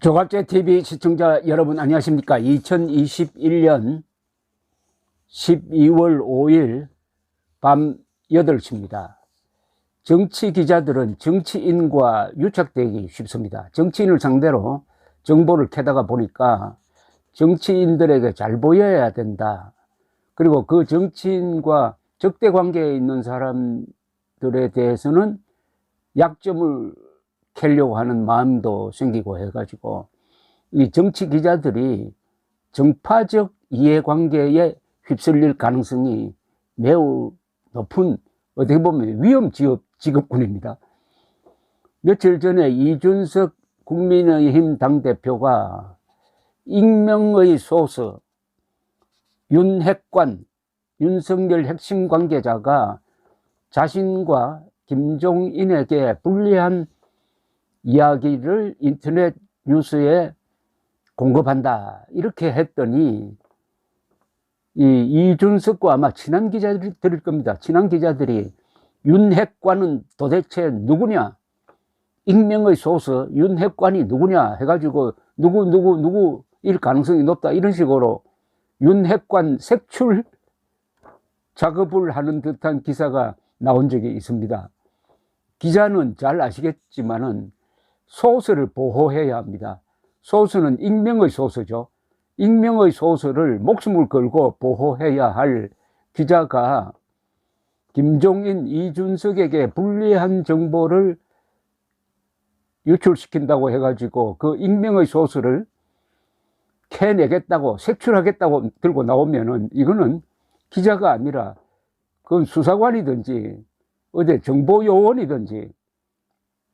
조갑제 TV 시청자 여러분 안녕하십니까? 2021년 12월 5일 밤 8시입니다. 정치 기자들은 정치인과 유착되기 쉽습니다. 정치인을 상대로 정보를 캐다가 보니까 정치인들에게 잘 보여야 된다. 그리고 그 정치인과 적대 관계에 있는 사람들에 대해서는 약점을 캐려고 하는 마음도 생기고 해가지고 이 정치 기자들이 정파적 이해관계에 휩쓸릴 가능성이 매우 높은, 어떻게 보면 위험 직업군입니다. 며칠 전에 이준석 국민의힘 당대표가 익명의 소스 윤핵관, 윤석열 핵심 관계자가 자신과 김종인에게 불리한 이야기를 인터넷 뉴스에 공급한다 이렇게 했더니 이준석과 아마 친한 기자들일 겁니다. 친한 기자들이 윤핵관은 도대체 누구냐, 익명의 소스 윤핵관이 누구냐 해가지고 누구일 가능성이 높다 이런 식으로 윤핵관 색출 작업을 하는 듯한 기사가 나온 적이 있습니다. 기자는 잘 아시겠지만은 소스를 보호해야 합니다. 소스는 익명의 소스죠. 익명의 소스를 목숨을 걸고 보호해야 할 기자가 김종인, 이준석에게 불리한 정보를 유출시킨다고 해가지고 그 익명의 소스를 캐내겠다고, 색출하겠다고 들고 나오면은 이거는 기자가 아니라 그건 수사관이든지 어디 정보요원이든지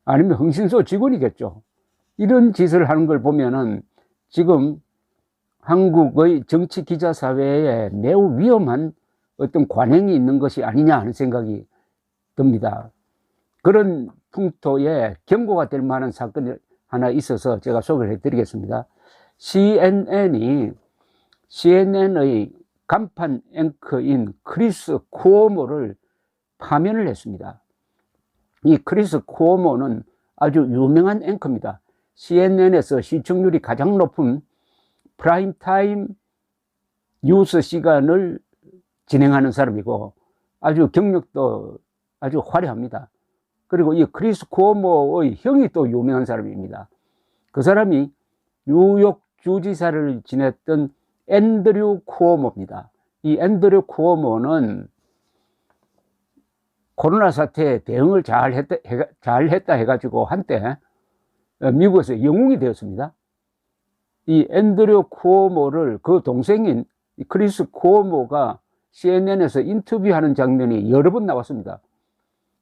아니면 흥신소 직원이겠죠. 이런 짓을 하는 걸 보면은 지금 한국의 정치 기자 사회에 매우 위험한 어떤 관행이 있는 것이 아니냐 하는 생각이 듭니다. 그런 풍토에 경고가 될 만한 사건이 하나 있어서 제가 소개를 해드리겠습니다. CNN의 간판 앵커인 크리스 쿠오모를 파면을 했습니다. 이 크리스 쿠오모는 아주 유명한 앵커입니다. CNN에서 시청률이 가장 높은 프라임타임 뉴스 시간을 진행하는 사람이고 아주 경력도 아주 화려합니다. 그리고 이 크리스 쿠오모의 형이 또 유명한 사람입니다. 그 사람이 뉴욕 주지사를 지냈던 앤드류 쿠오모입니다. 이 앤드류 쿠오모는 코로나 사태에 대응을 잘 했다 해가지고 한때 미국에서 영웅이 되었습니다. 이 앤드류 쿠오모를 그 동생인 크리스 쿠오모가 CNN에서 인터뷰하는 장면이 여러 번 나왔습니다.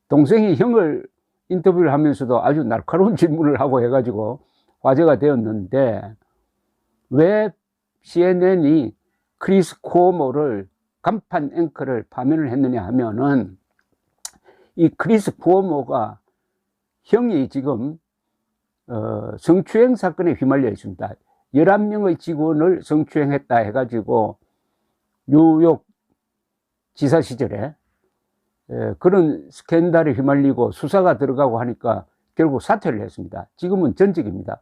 동생이 형을 인터뷰를 하면서도 아주 날카로운 질문을 하고 해가지고 화제가 되었는데, 왜 CNN이 크리스 쿠오모를 간판 앵커를 파면을 했느냐 하면은 이 크리스 쿠오모가 형이 지금 성추행 사건에 휘말려 있습니다. 11명의 직원을 성추행했다 해가지고 뉴욕 지사 시절에 그런 스캔들에 휘말리고 수사가 들어가고 하니까 결국 사퇴를 했습니다. 지금은 전직입니다.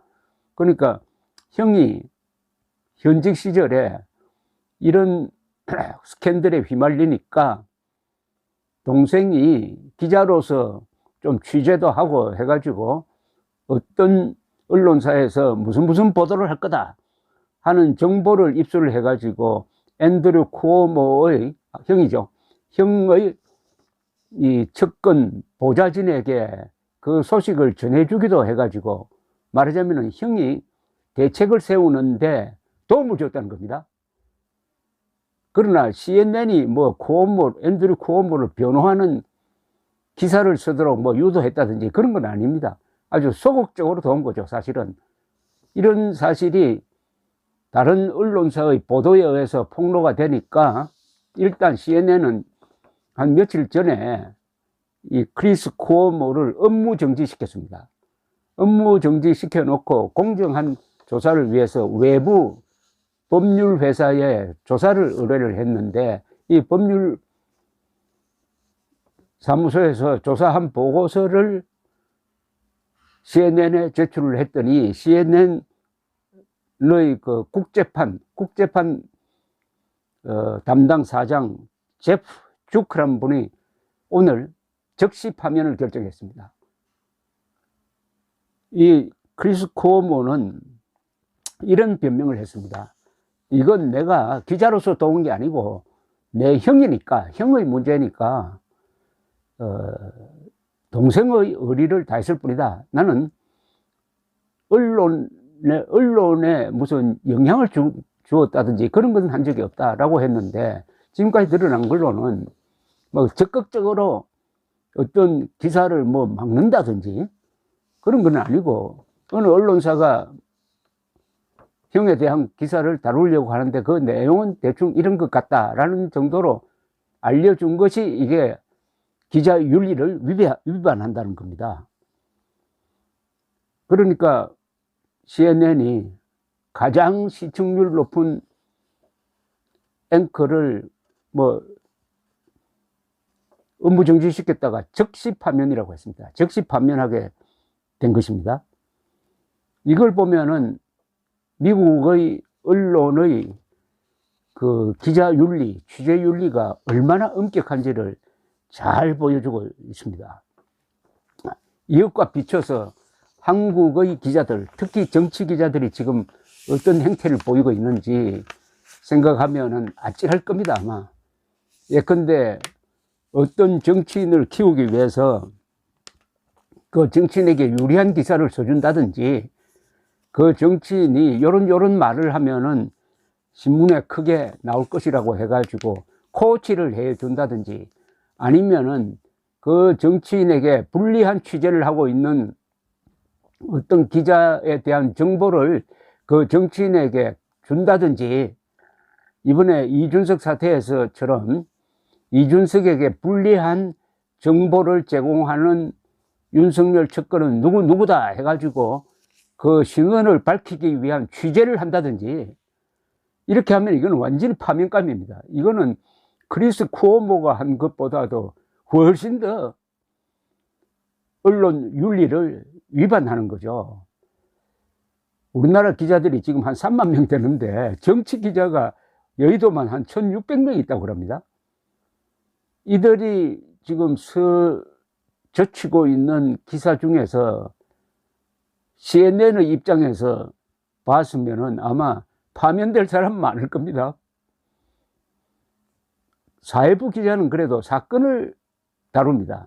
그러니까 형이 현직 시절에 이런 스캔들에 휘말리니까 동생이 기자로서 좀 취재도 하고 해가지고 어떤 언론사에서 무슨 보도를 할 거다 하는 정보를 입수를 해가지고 앤드류 쿠오모의 형이죠. 형의 이 측근 보좌진에게 그 소식을 전해주기도 해가지고 말하자면 형이 대책을 세우는데 도움을 줬다는 겁니다. 그러나 CNN이 앤드류 쿠오모를 변호하는 기사를 쓰도록 유도했다든지 그런 건 아닙니다. 아주 소극적으로 도운 거죠, 사실은. 이런 사실이 다른 언론사의 보도에 의해서 폭로가 되니까 일단 CNN은 한 며칠 전에 이 크리스 쿠오모를 업무 정지시켰습니다. 업무 정지시켜 놓고 공정한 조사를 위해서 외부 법률 회사에 조사를 의뢰를 했는데, 이 법률 사무소에서 조사한 보고서를 CNN에 제출을 했더니 CNN 그 국제판 담당 사장 제프 주크란 분이 오늘 즉시 파면을 결정했습니다. 이 크리스 쿠오모는 이런 변명을 했습니다. 이건 내가 기자로서 도운 게 아니고 내 형이니까, 형의 문제니까 동생의 의리를 다했을 뿐이다. 나는 언론에 무슨 영향을 주었다든지 그런 건 한 적이 없다라고 했는데, 지금까지 드러난 걸로는 뭐 적극적으로 어떤 기사를 뭐 막는다든지 그런 건 아니고, 어느 언론사가 형에 대한 기사를 다루려고 하는데 그 내용은 대충 이런 것 같다라는 정도로 알려준 것이 이게 기자 윤리를 위반한다는 겁니다. 그러니까 CNN이 가장 시청률 높은 앵커를 뭐 업무 정지시켰다가 즉시 파면이라고 했습니다. 즉시 파면하게 된 것입니다. 이걸 보면은 미국의 언론의 그 기자 윤리, 취재 윤리가 얼마나 엄격한지를 잘 보여주고 있습니다. 이것과 비춰서 한국의 기자들, 특히 정치 기자들이 지금 어떤 행태를 보이고 있는지 생각하면은 아찔할 겁니다, 아마. 예컨대 어떤 정치인을 키우기 위해서 그 정치인에게 유리한 기사를 써준다든지, 그 정치인이 요런 말을 하면은 신문에 크게 나올 것이라고 해가지고 코치를 해 준다든지, 아니면은 그 정치인에게 불리한 취재를 하고 있는 어떤 기자에 대한 정보를 그 정치인에게 준다든지, 이번에 이준석 사태에서처럼 이준석에게 불리한 정보를 제공하는 윤석열 측근은 누구다 해가지고 그 신원을 밝히기 위한 취재를 한다든지, 이렇게 하면 이건 완전히 파면감입니다. 이거는 크리스 쿠오모가 한 것보다도 훨씬 더 언론 윤리를 위반하는 거죠. 우리나라 기자들이 지금 한 3만 명 되는데 정치 기자가 여의도만 한 1600명 있다고 합니다. 이들이 지금 젖히고 있는 기사 중에서 CNN의 입장에서 봤으면은 아마 파면될 사람 많을 겁니다. 사회부 기자는 그래도 사건을 다룹니다.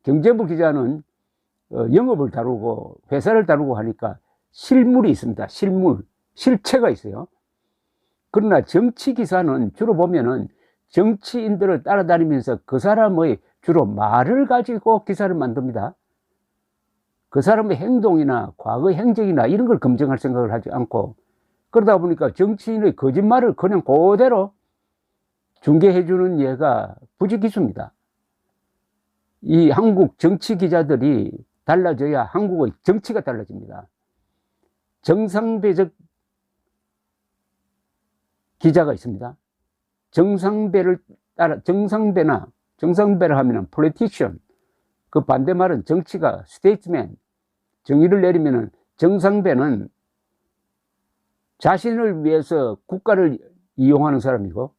경제부 기자는 영업을 다루고 회사를 다루고 하니까 실물이 있습니다. 실체가 있어요. 그러나 정치 기사는 주로 보면은 정치인들을 따라다니면서 그 사람의 주로 말을 가지고 기사를 만듭니다. 그 사람의 행동이나 과거의 행적이나 이런 걸 검증할 생각을 하지 않고, 그러다 보니까 정치인의 거짓말을 그냥 그대로 중계해 주는 예가 부지기수입니다. 이 한국 정치 기자들이 달라져야 한국의 정치가 달라집니다. 정상배적 기자가 있습니다. 정상배를 따라, 정상배라 하면은 politician, 그 반대말은 정치가 statesman, 정의를 내리면은 정상배는 자신을 위해서 국가를 이용하는 사람이고,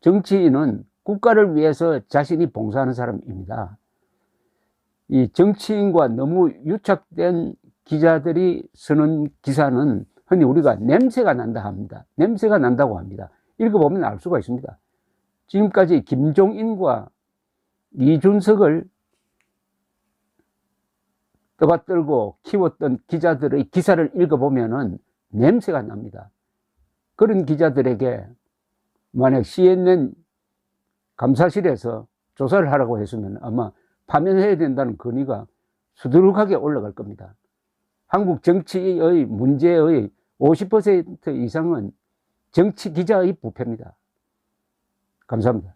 정치인은 국가를 위해서 자신이 봉사하는 사람입니다. 이 정치인과 너무 유착된 기자들이 쓰는 기사는 흔히 우리가 냄새가 난다 합니다. 냄새가 난다고 합니다. 읽어보면 알 수가 있습니다. 지금까지 김종인과 이준석을 떠받들고 키웠던 기자들의 기사를 읽어보면은 냄새가 납니다. 그런 기자들에게 만약 CNN 감사실에서 조사를 하라고 했으면 아마 파면해야 된다는 건의가 수두룩하게 올라갈 겁니다. 한국 정치의 문제의 50% 이상은 정치 기자의 부패입니다. 감사합니다.